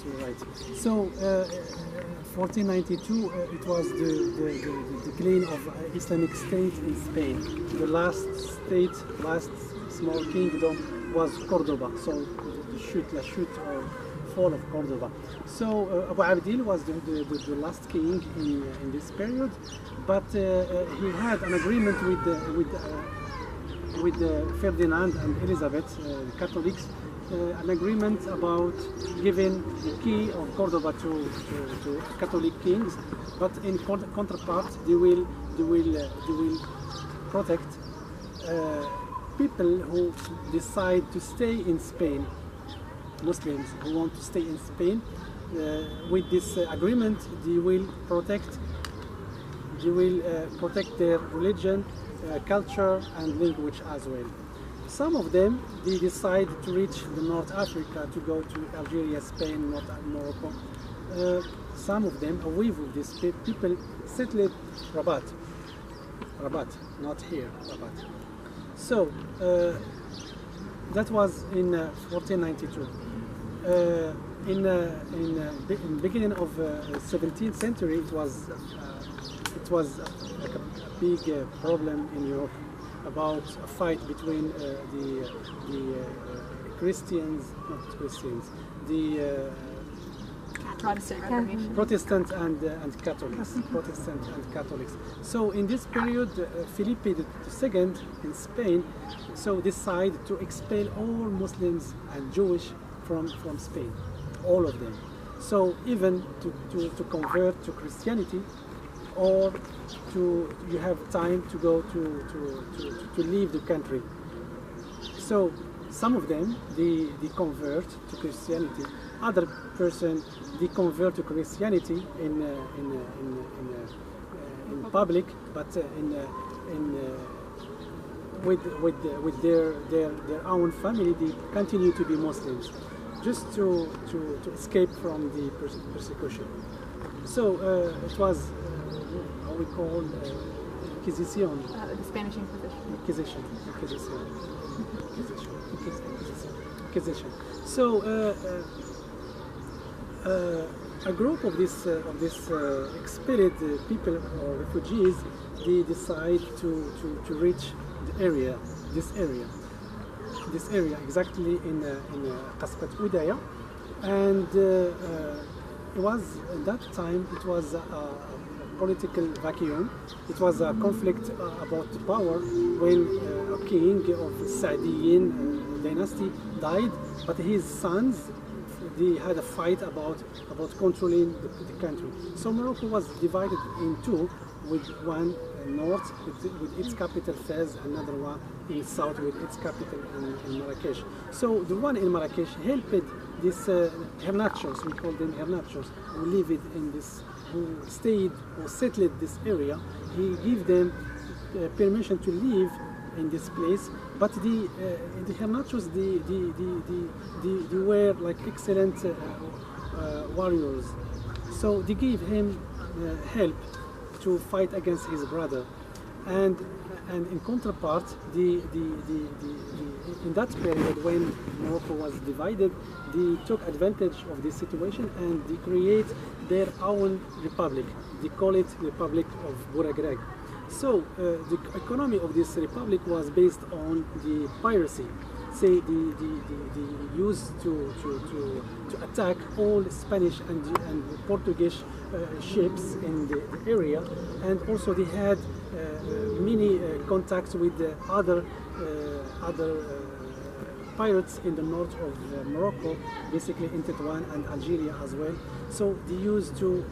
You're right. So, 1492, it was the decline of Islamic State in Spain. The last state, last small kingdom was Cordoba. So, la chute or fall of Cordoba. So, Abu Abdil was the last king in this period, but he had an agreement with Ferdinand and Elizabeth, the Catholics, an agreement about giving the key of Cordoba to Catholic kings, but in counterpart they will protect people who decide to stay in Spain, Muslims who want to stay in Spain. With this agreement, they will protect their religion, culture and language as well. Some of them, they decide to reach the North Africa, to go to Algeria, Spain, Morocco. Some of them, away with these people, settled Rabat, not here, Rabat. So, that was in 1492. In the beginning of 17th century, it was like a big problem in Europe about a fight between the Christians, not Christians, the Protestant and Catholics. Protestant and Catholics. So in this period, Felipe II in Spain decided to expel all Muslims and Jewish from Spain, all of them. So even to convert to Christianity, or you have time to go to leave the country. So some of them they convert to Christianity. Other person they convert to Christianity in public, but with their own family they continue to be Muslims, just to escape from the persecution. So it was how we call Inquisition. The Spanish Inquisition. Inquisition. So a group of this expelled people or refugees, they decide to reach this area exactly in Kasbah Oudaya, and it was at that time it was a political vacuum. It was a conflict about the power when a king of Saadiyin dynasty died, but his sons they had a fight about controlling the country. So Morocco was divided in two, with one north with its capital Fez, another one in south with its capital in Marrakesh. So the one in Marrakesh helped these Hernachos, we call them Hernachos, who lived in this, who stayed or settled this area. He gave them permission to live in this place, but the Hernachos they were like excellent warriors, so they gave him help to fight against his brother, and in counterpart, in that period when Morocco was divided, they took advantage of this situation and they create their own republic. They call it Republic of Bouragreg. So the economy of this republic was based on the piracy. Say they used to attack all Spanish and Portuguese ships in the area, and also they had many contacts with the other pirates in the north of Morocco, basically in Tetuan and Algeria as well. So they used to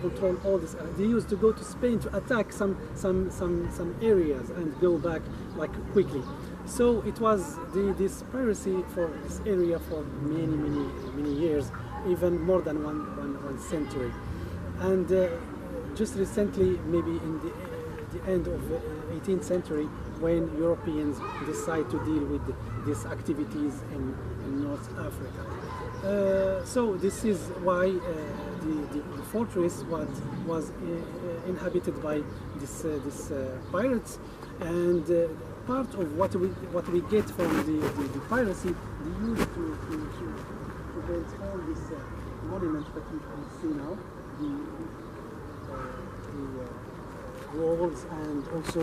control all this. They used to go to Spain to attack some areas and go back like quickly. So it was this piracy for this area for many years, even more than one century. And just recently, maybe in the end of the 18th century, when Europeans decide to deal with these activities in North Africa. So this is why the fortress was inhabited by these pirates, and part of what we get from the piracy, they used to build all these monuments that you can see now, the walls and also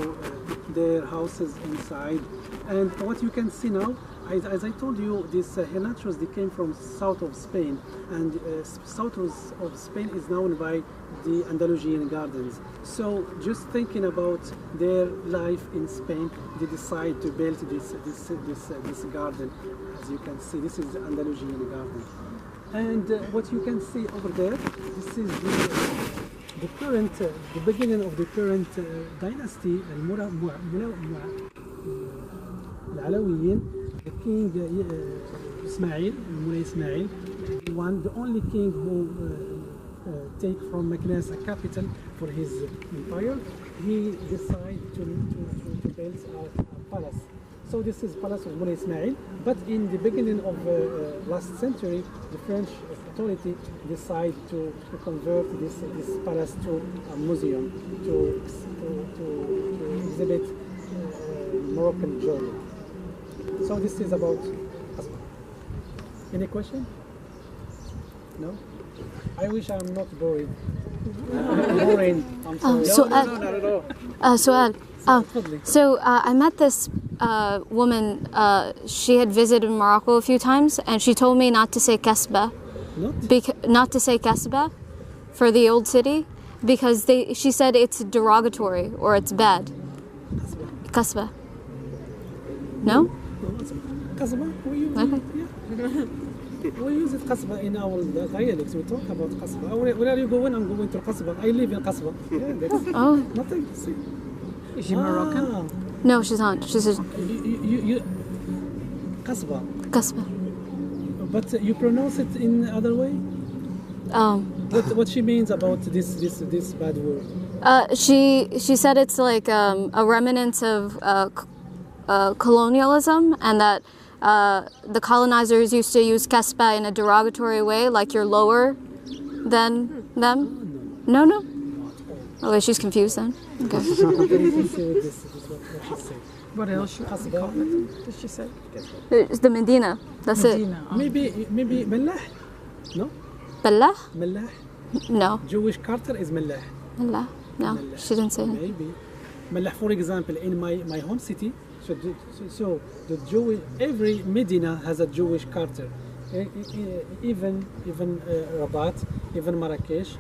their houses inside. And what you can see now, as I told you, these Henachos, they came from south of Spain, and south of Spain is known by the Andulusian Gardens. So just thinking about their life in Spain, they decide to build this garden. As you can see, this is the Andulusian Garden. And what you can see over there, this is the current, the beginning of the current dynasty, العلويين, the king Ismail, Moulay Ismail, the only king who take from Meknes a capital for his empire. He decided to build a palace. So this is Palace of Moulay Ismail, but in the beginning of last century, the French authority decided to convert this palace to a museum to exhibit Moroccan jewelry. So this is about Kasbah. Any question? No? I wish I'm not boring. Boring. I'm sorry. So, no, not at all. سؤال. So I met this woman. She had visited Morocco a few times, and she told me not to say Kasbah, not to say Kasbah for the old city, because she said it's derogatory or it's bad. Kasbah. No? Kasbah? Okay. We use it Kasbah in our dialects. We talk about Kasbah. Where are you going? I'm going to Kasbah. I live in Kasbah. Yeah, that's nothing to see. Is she Moroccan? No, she's not. She's a Kasbah. Kasbah. But you pronounce it in other way? What she means about this bad word? She said it's like a remnant of colonialism, and that the colonizers used to use Kasbah in a derogatory way, like you're lower than them. No. Okay, she's confused then. Okay. What else should I call it? Did she say? It's the Medina. That's Medina. Maybe Mellah? No? Bellah? Mellah? No. Jewish Carter is Mellah. Bellah? No, Mellah. she didn't say it. Maybe. Mellah, for example, in my home city, so the Jewish, every Medina has a Jewish Carter. Even Rabat, even Marrakesh,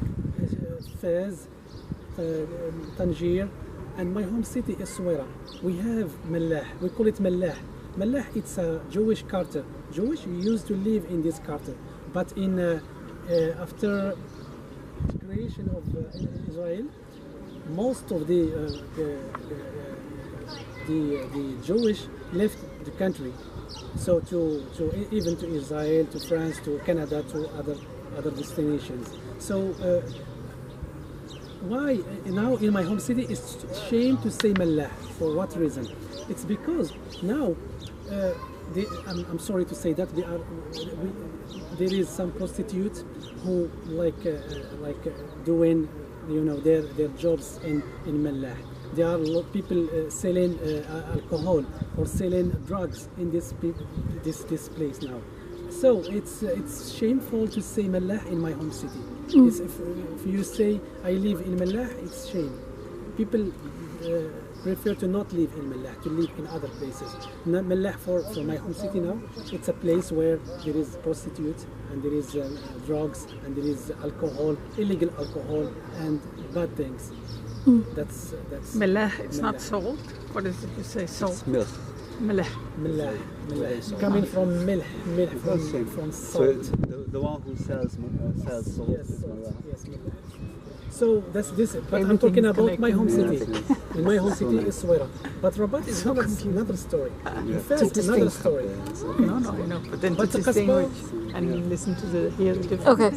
Fez, Tangier, and my home city is Suwaira. We have Mellah. We call it Mellah. Mellah, it's a Jewish Carter. Jewish used to live in this Carter, but after the creation of Israel, most of the Jewish left the country. So even to Israel, to France, to Canada, to other destinations. So why now in my home city it's shame to say Mellah? For what reason? It's because now I'm sorry to say that there is some prostitutes who like doing their jobs in Mellah. There are a lot of people selling alcohol or selling drugs in this place now. So it's shameful to say Mellah in my home city. If you say I live in Mellah, it's shame. People prefer to not live in Mellah, to live in other places. Mellah for my home city now, it's a place where there is prostitutes and there is drugs and there is alcohol, illegal alcohol and bad things. That's Mellah. It's not salt. What is it you say? Salt. It's milk. Mellah. Mellah. Coming from milk from salt. So the one who sells salt is Mellah. Yes, Mellah. So that's this. But I'm talking about my home city. In my home city is Suwaira. But Rabat is another story. First, another story. No, I know. But then to distinguish and listen to hear the difference. Okay.